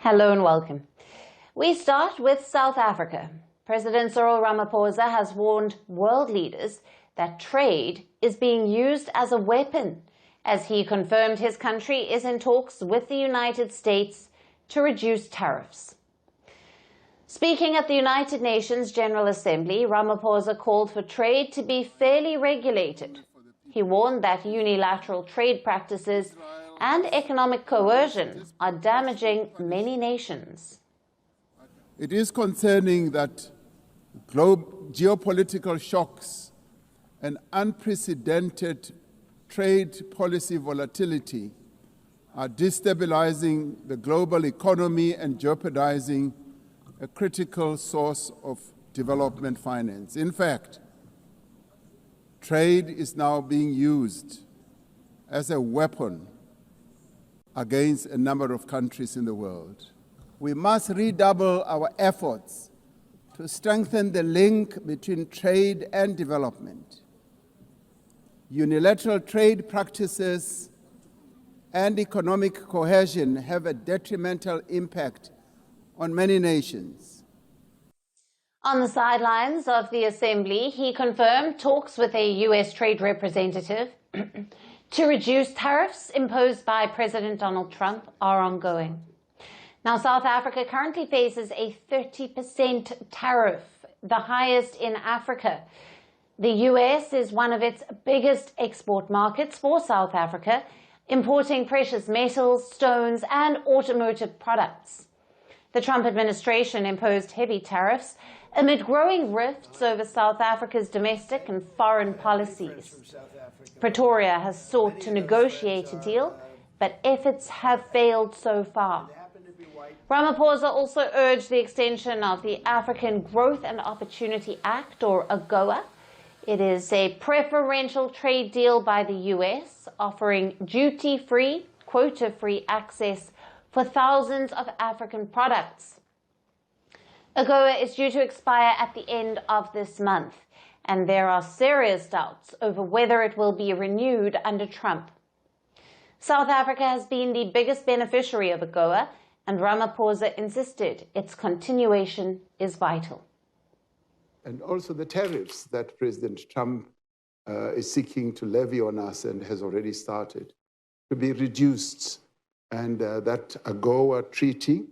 Hello and welcome. We start with South Africa. President Cyril Ramaphosa has warned world leaders that trade is being used as a weapon, as he confirmed his country is in talks with the United States to reduce tariffs. Speaking at the United Nations General Assembly, Ramaphosa called for trade to be fairly regulated. He warned that unilateral trade practices and economic coercion are damaging many nations. It is concerning that geopolitical shocks and unprecedented trade policy volatility are destabilizing the global economy and jeopardizing a critical source of development finance. In fact, trade is now being used as a weapon against a number of countries in the world. We must redouble our efforts to strengthen the link between trade and development. Unilateral trade practices and economic cohesion have a detrimental impact on many nations. On the sidelines of the Assembly, he confirmed talks with a U.S. trade representative to reduce tariffs imposed by President Donald Trump are ongoing. Now, South Africa currently faces a 30% tariff, the highest in Africa. The U.S. is one of its biggest export markets for South Africa, importing precious metals, stones, and automotive products. The Trump administration imposed heavy tariffs amid growing rifts over South Africa's domestic and foreign policies. Pretoria has sought to negotiate a deal, but efforts have failed so far. Ramaphosa also urged the extension of the African Growth and Opportunity Act, or AGOA. It is a preferential trade deal by the U.S. offering duty-free, quota-free access for thousands of African products. AGOA is due to expire at the end of this month, and there are serious doubts over whether it will be renewed under Trump. South Africa has been the biggest beneficiary of AGOA, and Ramaphosa insisted its continuation is vital. And also the tariffs that President Trump is seeking to levy on us and has already started to be reduced. And that AGOA treaty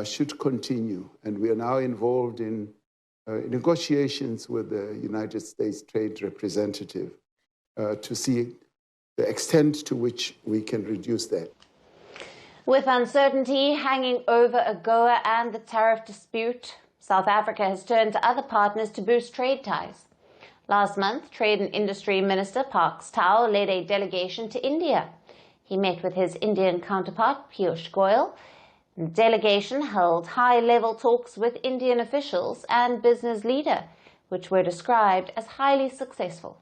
should continue. And we are now involved in negotiations with the United States Trade Representative to see the extent to which we can reduce that. With uncertainty hanging over AGOA and the tariff dispute, South Africa has turned to other partners to boost trade ties. Last month, Trade and Industry Minister Parks Tau led a delegation to India. He met with his Indian counterpart, Piyush Goyal. The delegation held high-level talks with Indian officials and business leaders, which were described as highly successful.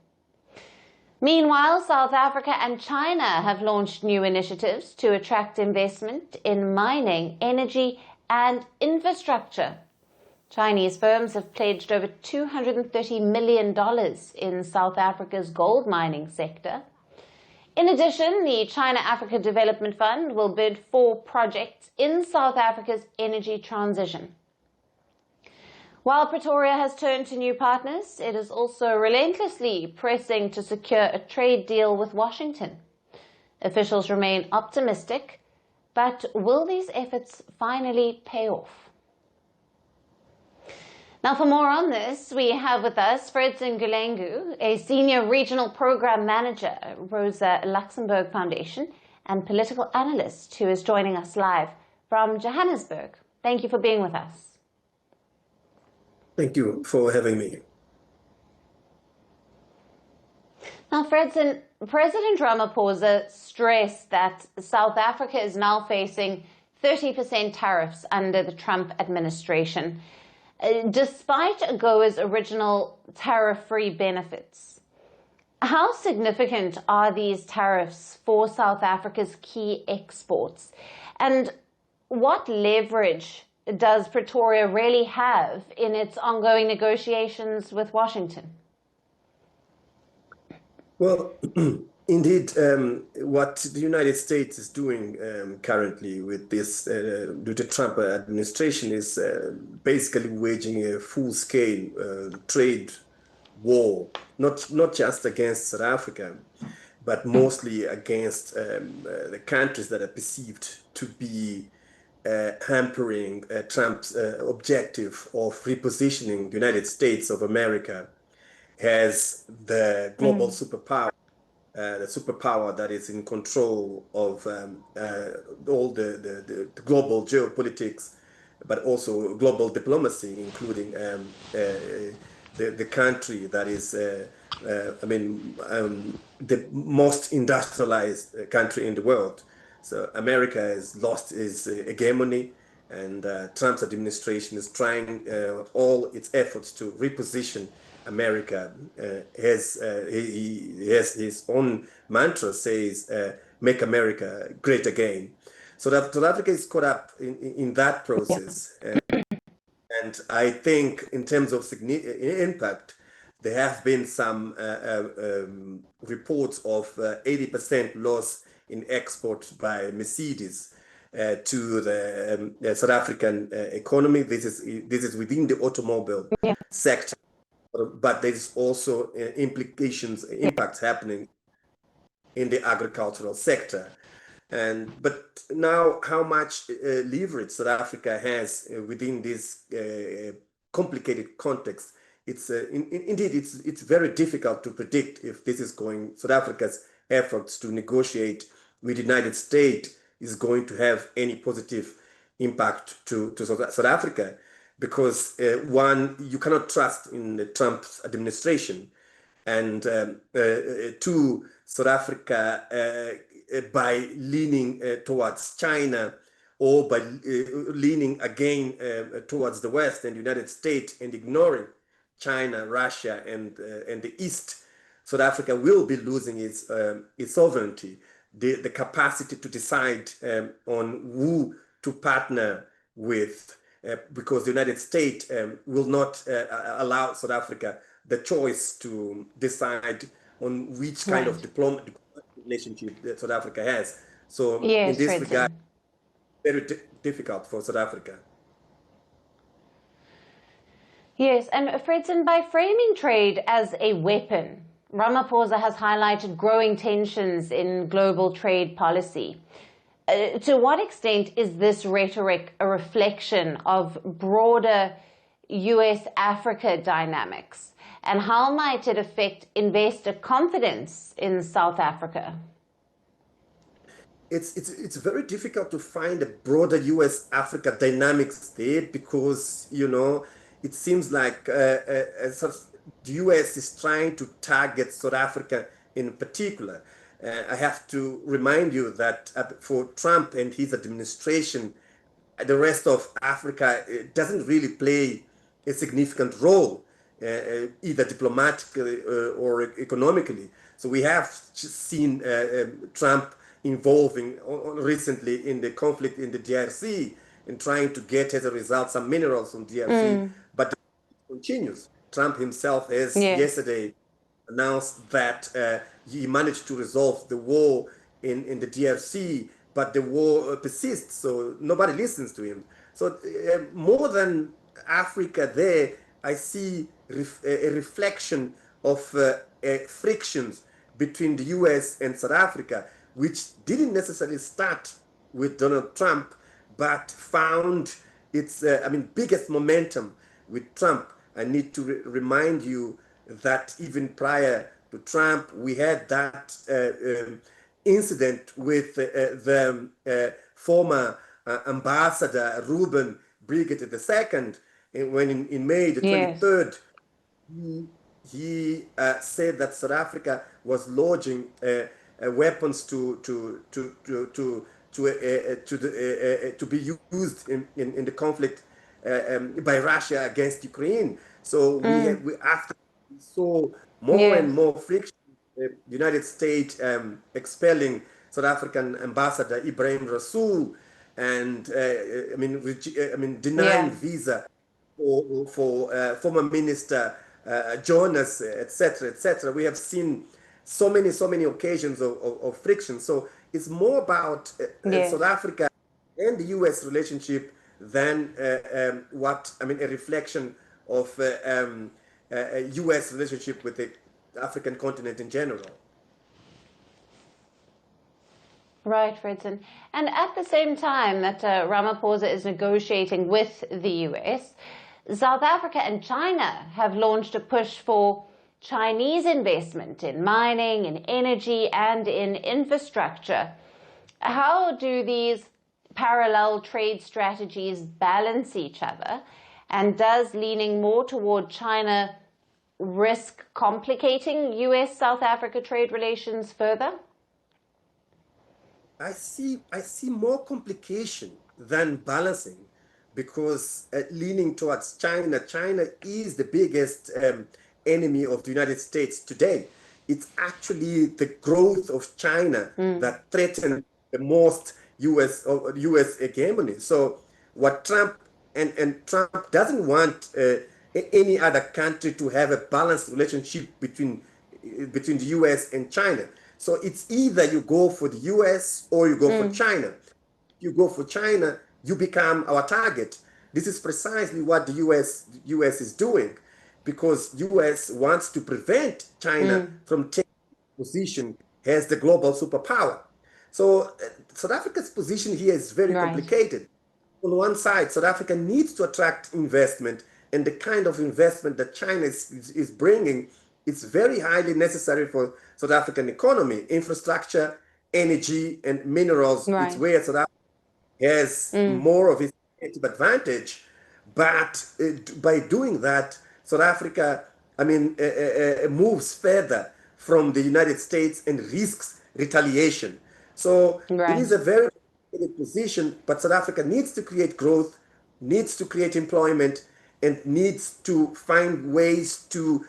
Meanwhile, South Africa and China have launched new initiatives to attract investment in mining, energy, and infrastructure. Chinese firms have pledged over $230 million in South Africa's gold mining sector. In addition, the China-Africa Development Fund will bid for projects in South Africa's energy transition. While Pretoria has turned to new partners, it is also relentlessly pressing to secure a trade deal with Washington. Officials remain optimistic, but will these efforts finally pay off? Now, for more on this, we have with us Fredson Gulengu, a Senior Regional Program Manager at Rosa Luxemburg Foundation and political analyst who is joining us live from Johannesburg. Thank you for being with us. Thank you for having me. Now, Fredson, President Ramaphosa stressed that South Africa is now facing 30% tariffs under the Trump administration, despite AGOA's original tariff-free benefits. How significant are these tariffs for South Africa's key exports? And what leverage does Pretoria really have in its ongoing negotiations with Washington? Well, Indeed, what the United States is doing currently with this, with the Trump administration, is basically waging a full-scale trade war, not just against South Africa, but mostly against the countries that are perceived to be hampering Trump's objective of repositioning the United States of America as the global superpower, the superpower that is in control of all the global geopolitics, but also global diplomacy, including the country that is, the most industrialized country in the world. So America has lost its hegemony, and Trump's administration is trying all its efforts to reposition America. He has his own mantra, says, make America great again. So that South Africa is caught up in that process. And I think in terms of impact, there have been some reports of 80% loss in exports by Mercedes to the South African economy. This is within the automobile sector, but there's also impacts happening in the agricultural sector. But now, how much leverage South Africa has within this complicated context, indeed it's very difficult to predict if this is going. South Africa's efforts to negotiate with the United States is going to have any positive impact to South Africa, because one, you cannot trust in the Trump administration, and two, South Africa, by leaning towards China, or by leaning again towards the West and the United States, and ignoring China, Russia, and the East, South Africa will be losing its sovereignty, the capacity to decide on who to partner with, because the United States will not allow South Africa the choice to decide on which kind of diplomatic relationship that South Africa has. So in this regard, very difficult for South Africa. Yes, and Fredson, by framing trade as a weapon, Ramaphosa has highlighted growing tensions in global trade policy. To what extent is this rhetoric a reflection of broader US-Africa dynamics? And how might it affect investor confidence in South Africa? It's very difficult to find a broader US-Africa dynamics there, because, you know, it seems like the US is trying to target South Africa in particular. I have to remind you that for Trump and his administration, the rest of Africa doesn't really play a significant role, either diplomatically or economically. So we have seen Trump involving recently in the conflict in the DRC and trying to get, as a result, some minerals from DRC, but it continues. Trump himself has yesterday announced that he managed to resolve the war in the DRC, but the war persists, so nobody listens to him. So more than Africa there, I see a reflection of frictions between the US and South Africa, which didn't necessarily start with Donald Trump, but found its biggest momentum with Trump. I need to remind you that even prior to Trump, we had that incident with the former ambassador Ruben Brigitte II, when in May the 23rd, he said that South Africa was lodging weapons to be used in the conflict by Russia against Ukraine. So we after we saw more and more friction, the United States expelling South African ambassador Ibrahim Rasool, and denying visa for former minister Jonas, etc., etc. We have seen so many occasions of friction. So it's more about South Africa and the U.S. relationship than a reflection of a U.S. relationship with the African continent in general. Right, Fredson. And at the same time that Ramaphosa is negotiating with the US, South Africa and China have launched a push for Chinese investment in mining, in energy, and in infrastructure. How do these parallel trade strategies balance each other? And does leaning more toward China risk complicating US-South Africa trade relations further? I see more complication than balancing, because leaning towards China is the biggest enemy of the United States today. It's actually the growth of China that threatens the most US hegemony. So what Trump and Trump doesn't want any other country to have a balanced relationship between the US and China. So it's either you go for the US or you go for China. If you go for China, you become our target. This is precisely what the US is doing, because US wants to prevent China from taking position as the global superpower. So South Africa's position here is very complicated. On one side, South Africa needs to attract investment, and the kind of investment that China is bringing is very highly necessary for South African economy. Infrastructure, energy, and minerals, it's where South Africa has more of its competitive advantage. But by doing that, South Africa, moves further from the United States and risks retaliation. So it is a very complicated position, but South Africa needs to create growth, needs to create employment, and needs to find ways to,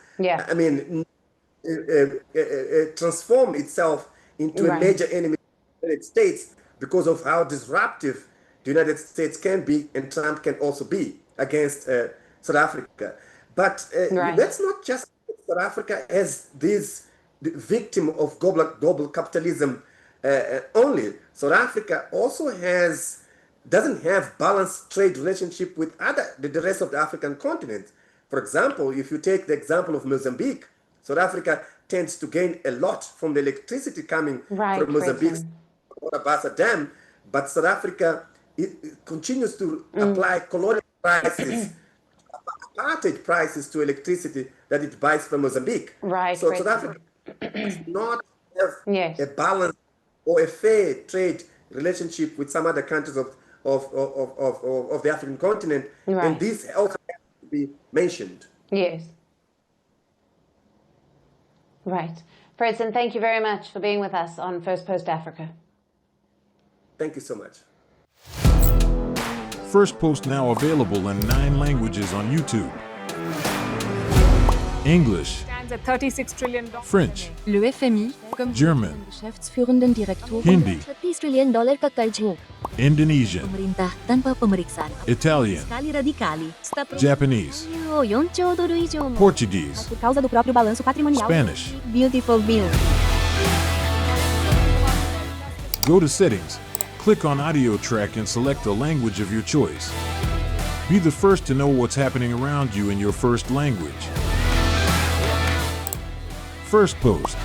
transform itself into a major enemy of the United States, because of how disruptive the United States can be, and Trump can also be against South Africa. But let's not just South Africa as this victim of global capitalism only. South Africa also doesn't have balanced trade relationship with the rest of the African continent. For example, if you take the example of Mozambique, South Africa tends to gain a lot from the electricity coming from Mozambique's Basa Dam, but South Africa continues to apply colonial prices, apartheid prices to electricity that it buys from Mozambique. So South Africa does not have a balanced or a fair trade relationship with some other countries of the African continent, and this also has to be mentioned. Yes. Right. President, thank you very much for being with us on Firstpost Africa. Thank you so much. Firstpost now available in 9 languages on YouTube. English, $36 trillion. French, Le FMI, comme German, Geschäftsführenden Direktor, Hindi, $30 trillion ka karjo. Indonesian, Pemerintah tanpa pemeriksaan. Italian, Sekali radikali. Japanese, 4 兆ドル以上も Portuguese, por causa do próprio balanço patrimonial. Spanish. Beautiful bill. Go to Settings, click on Audio Track and select a language of your choice. Be the first to know what's happening around you in your first language. Firstpost.